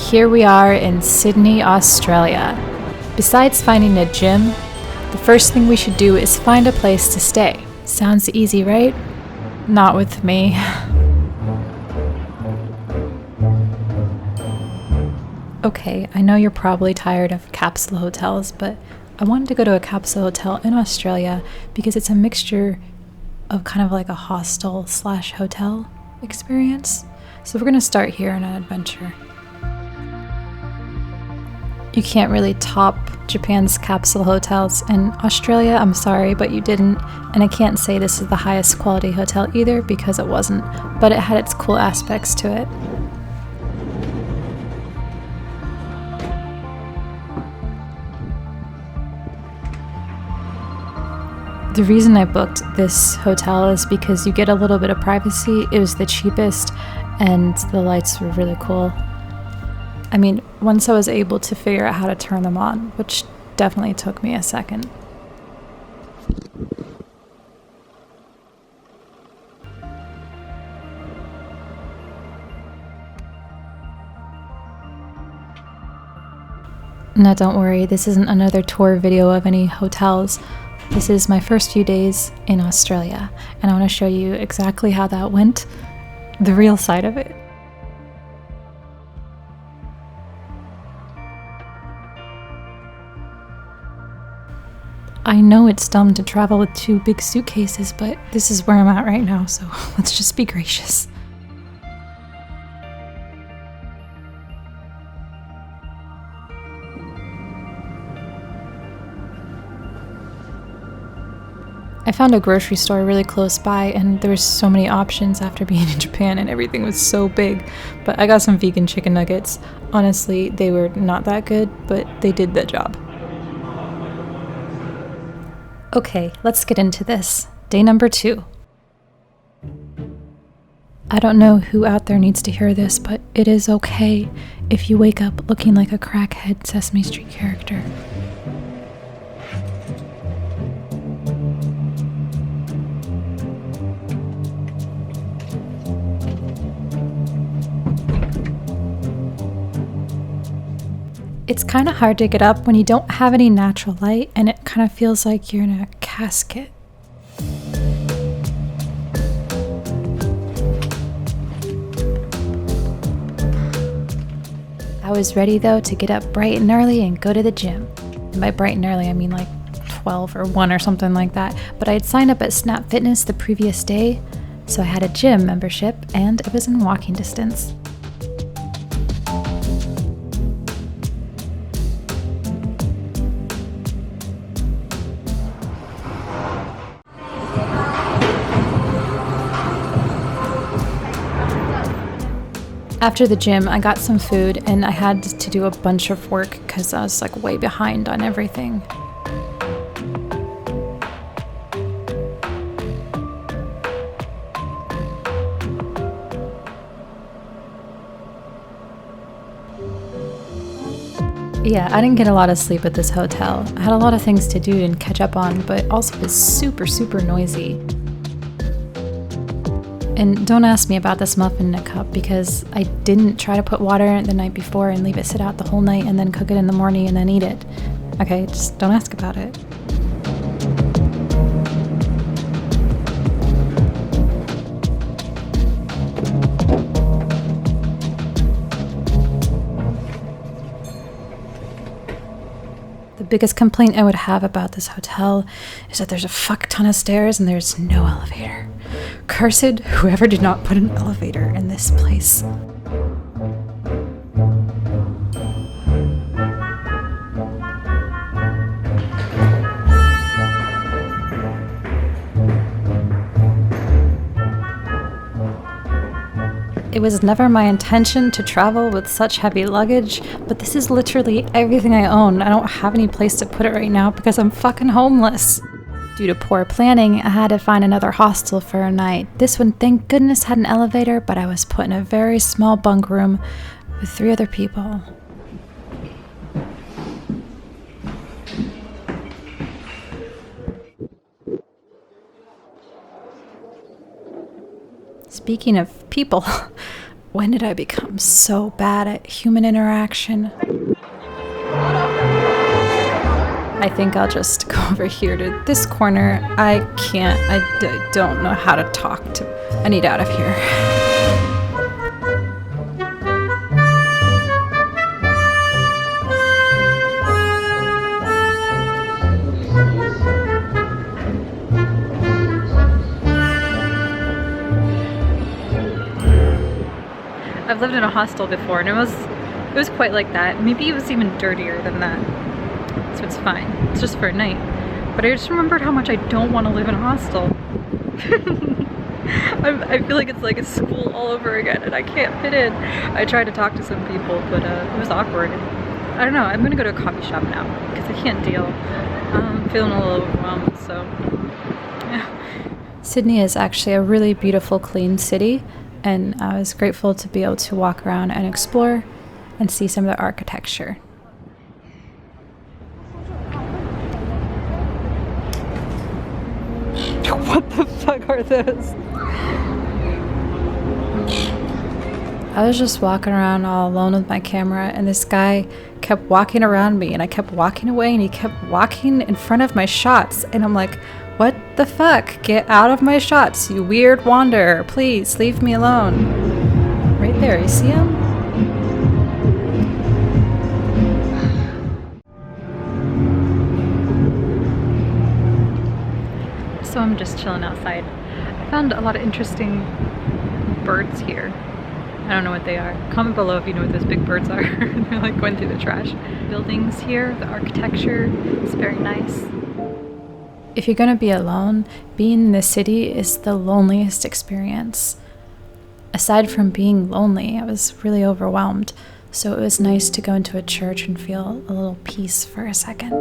here we are in Sydney, Australia. Besides finding a gym, the first thing we should do is find a place to stay. Sounds easy, right? Not with me. Okay, I know you're probably tired of capsule hotels, but I wanted to go to a capsule hotel in Australia because it's a mixture of kind of like a hostel slash hotel experience. So we're gonna start here on an adventure. You can't really top Japan's capsule hotels, and Australia, I'm sorry, but you didn't. And I can't say this is the highest quality hotel either because it wasn't, but it had its cool aspects to it. The reason I booked this hotel is because you get a little bit of privacy. It was the cheapest and the lights were really cool. I mean, once I was able to figure out how to turn them on, which definitely took me a second. Now don't worry, this isn't another tour video of any hotels. This is my first few days in Australia, and I want to show you exactly how that went, the real side of it. I know it's dumb to travel with 2 big suitcases, but this is where I'm at right now, so let's just be gracious. I found a grocery store really close by, and there were so many options after being in Japan and everything was so big. But I got some vegan chicken nuggets. Honestly, they were not that good, but they did the job. Okay, let's get into this. Day number 2. I don't know who out there needs to hear this, but it is okay if you wake up looking like a crackhead Sesame Street character. It's kind of hard to get up when you don't have any natural light, and it kind of feels like you're in a casket. I was ready though to get up bright and early and go to the gym. And by bright and early, I mean like 12 or 1 or something like that. But I had signed up at Snap Fitness the previous day, so I had a gym membership and it was in walking distance. After the gym, I got some food and I had to do a bunch of work because I was like way behind on everything. Yeah, I didn't get a lot of sleep at this hotel. I had a lot of things to do and catch up on, but also it's super, super noisy. And don't ask me about this muffin in a cup because I didn't try to put water in it the night before and leave it sit out the whole night and then cook it in the morning and then eat it. Okay, just don't ask about it. The biggest complaint I would have about this hotel is that there's a fuck ton of stairs and there's no elevator. Cursed whoever did not put an elevator in this place. It was never my intention to travel with such heavy luggage, but this is literally everything I own. I don't have any place to put it right now because I'm fucking homeless. Due to poor planning, I had to find another hostel for a night. This one, thank goodness, had an elevator, but I was put in a very small bunk room with 3 other people. Speaking of people, When did I become so bad at human interaction? I think I'll just go over here to this corner. I don't know how to talk to. I need out of here. I've lived in a hostel before, and it was quite like that. Maybe it was even dirtier than that. So it's fine. It's just for a night. But I just remembered how much I don't want to live in a hostel. I feel like it's like a school all over again, and I can't fit in. I tried to talk to some people, but it was awkward. I don't know. I'm gonna go to a coffee shop now because I can't deal. I'm feeling a little overwhelmed. So yeah. Sydney is actually a really beautiful, clean city. And I was grateful to be able to walk around and explore and see some of the architecture. What the fuck are those? I was just walking around all alone with my camera, and this guy kept walking around me, and I kept walking away, and he kept walking in front of my shots, and I'm like, what the fuck? Get out of my shots, you weird wanderer. Please, leave me alone. Right there, you see him? So I'm just chilling outside. I found a lot of interesting birds here. I don't know what they are. Comment below if you know what those big birds are. They're like going through the trash. Buildings here, the architecture is very nice. If you're gonna be alone, being in the city is the loneliest experience. Aside from being lonely, I was really overwhelmed, so it was nice to go into a church and feel a little peace for a second.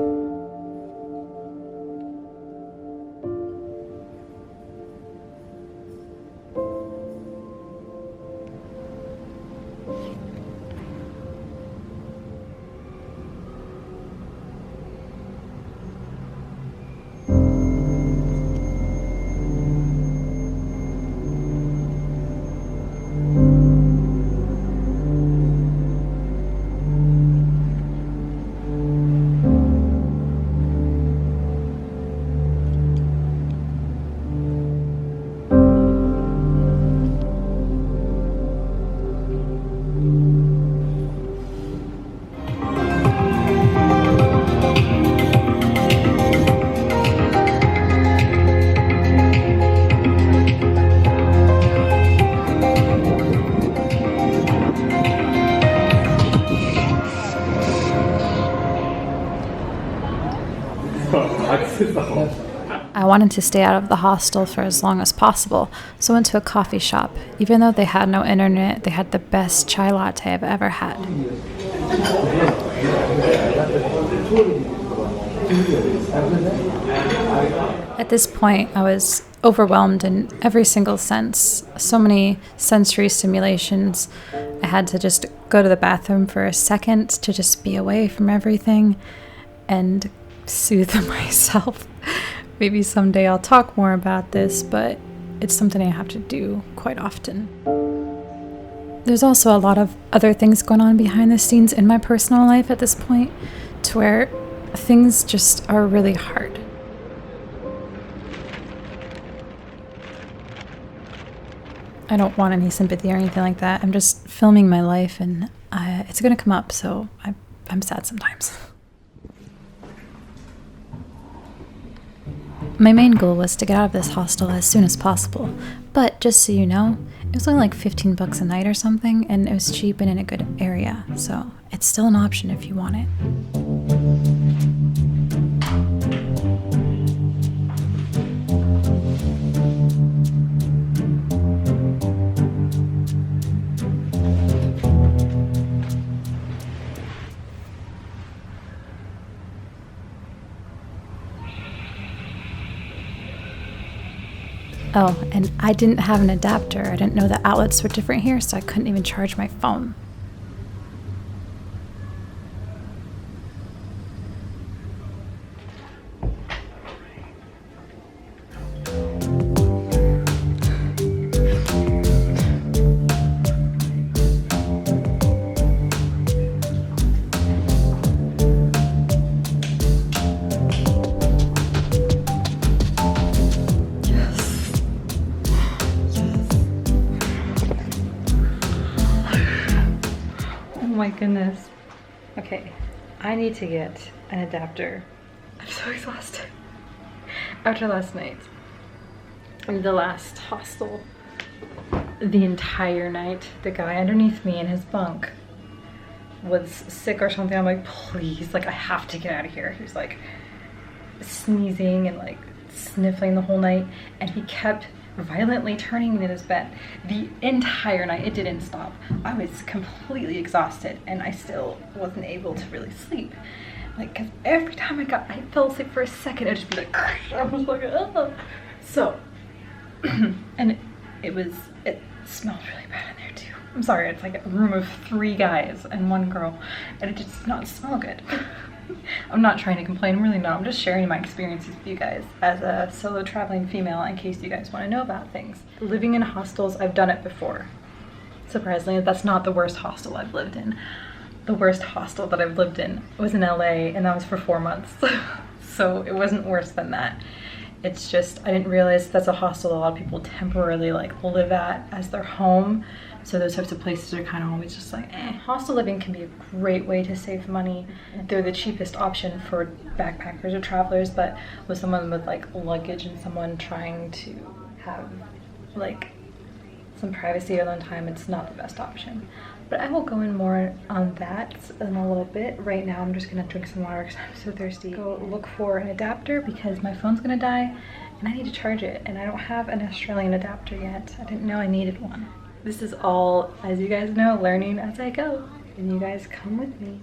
I wanted to stay out of the hostel for as long as possible, so I went to a coffee shop. Even though they had no internet, they had the best chai latte I've ever had. At this point, I was overwhelmed in every single sense. So many sensory stimulations. I had to just go to the bathroom for a second to just be away from everything and soothe myself. Maybe someday I'll talk more about this, but it's something I have to do quite often. There's also a lot of other things going on behind the scenes in my personal life at this point, to where things just are really hard. I don't want any sympathy or anything like that. I'm just filming my life, and it's gonna come up, so I'm sad sometimes. My main goal was to get out of this hostel as soon as possible, but just so you know, it was only like $15 a night or something, and it was cheap and in a good area, so it's still an option if you want it. Oh, and I didn't have an adapter. I didn't know the outlets were different here, so I couldn't even charge my phone. Okay, I need to get an adapter. I'm so exhausted after last night. And the last hostel, the entire night, the guy underneath me in his bunk was sick or something. I'm like, please, like I have to get out of here. He was like sneezing and like sniffling the whole night, and he kept violently turning in his bed the entire night. It didn't stop. I was completely exhausted and I still wasn't able to really sleep. Like, cause every time I fell asleep for a second, it'd just be like, I was like, oh. So, and it smelled really bad in there too. I'm sorry, it's like a room of 3 guys and 1 girl, and it just did not smell good. I'm not trying to complain, I'm really not. I'm just sharing my experiences with you guys as a solo traveling female in case you guys want to know about things. Living in hostels, I've done it before. Surprisingly, that's not the worst hostel I've lived in. The worst hostel that I've lived in was in LA, and that was for 4 months. So it wasn't worse than that. It's just, I didn't realize that's a hostel a lot of people temporarily like live at as their home. So those types of places are kind of always just like, eh. Hostel living can be a great way to save money. They're the cheapest option for backpackers or travelers, but with someone with like luggage and someone trying to have like some privacy alone time, it's not the best option. But I will go in more on that in a little bit. Right now I'm just gonna drink some water because I'm so thirsty. Go look for an adapter because my phone's gonna die and I need to charge it, and I don't have an Australian adapter yet. I didn't know I needed one. This is all, as you guys know, learning as I go, and you guys come with me.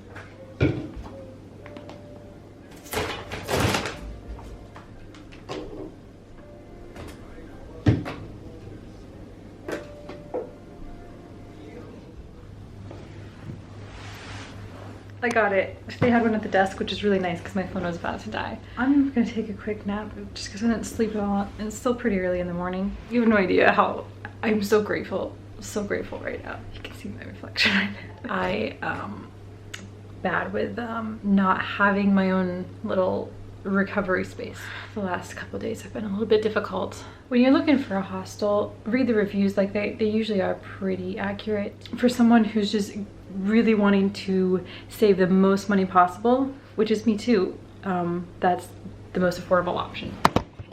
I got it. They had one at the desk, which is really nice because my phone was about to die. I'm gonna take a quick nap just because I didn't sleep at all, and it's still pretty early in the morning. You have no idea how I'm so grateful right now. You can see my reflection right there. I bad with not having my own little recovery space. The last couple of days have been a little bit difficult. When you're looking for a hostel, read the reviews. Like they usually are pretty accurate. For someone who's just really wanting to save the most money possible, which is me too, that's the most affordable option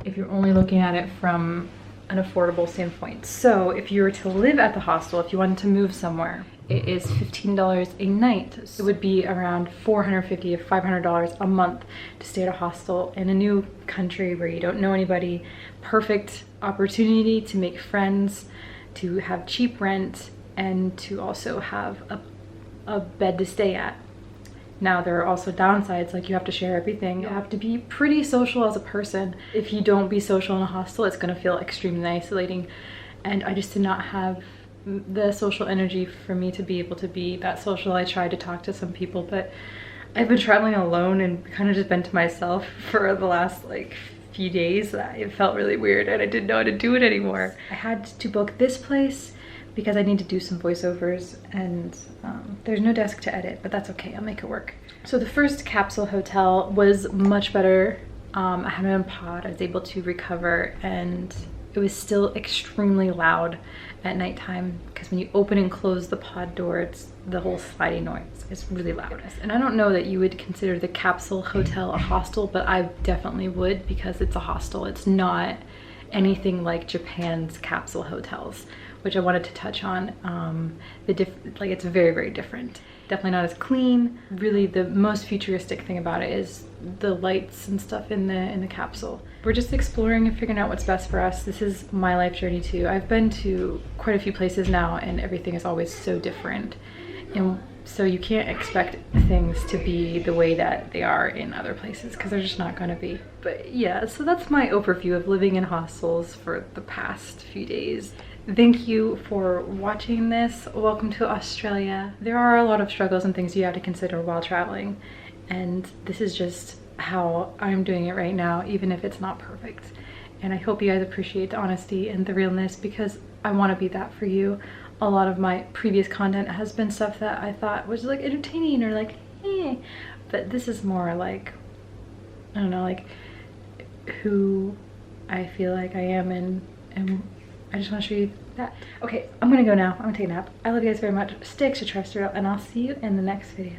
if you're only looking at it from an affordable standpoint. So if you were to live at the hostel, if you wanted to move somewhere, it is $15 a night. So it would be around $450 to $500 a month to stay at a hostel in a new country where you don't know anybody. Perfect opportunity to make friends, to have cheap rent, and to also have a bed to stay at. Now there are also downsides, like you have to share everything. You have to be pretty social as a person. If you don't be social in a hostel, it's gonna feel extremely isolating. And I just did not have the social energy for me to be able to be that social. I tried to talk to some people, but I've been traveling alone and kind of just been to myself for the last like few days. It felt really weird and I didn't know how to do it anymore. I had to book this place because I need to do some voiceovers, and there's no desk to edit, but that's okay, I'll make it work. So the first capsule hotel was much better. I had my own pod, I was able to recover, and it was still extremely loud at nighttime because when you open and close the pod door, it's the whole sliding noise. It's really loud. And I don't know that you would consider the capsule hotel a hostel, but I definitely would because it's a hostel. It's not anything like Japan's capsule hotels, which I wanted to touch on. Like it's very, very different. Definitely not as clean. Really the most futuristic thing about it is the lights and stuff in the capsule. We're just exploring and figuring out what's best for us. This is my life journey too. I've been to quite a few places now and everything is always so different. And so you can't expect things to be the way that they are in other places because they're just not gonna be. But yeah, so that's my overview of living in hostels for the past few days. Thank you for watching this. Welcome to Australia. There are a lot of struggles and things you have to consider while traveling, and this is just how I'm doing it right now, even if it's not perfect. And I hope you guys appreciate the honesty and the realness because I want to be that for you. A lot of my previous content has been stuff that I thought was like entertaining or like, eh, but this is more like, I don't know, like who I feel like I am, and I just want to show you that. Okay, I'm gonna go now. I'm gonna take a nap. I love you guys very much. Stay extraterrestrial, and I'll see you in the next video.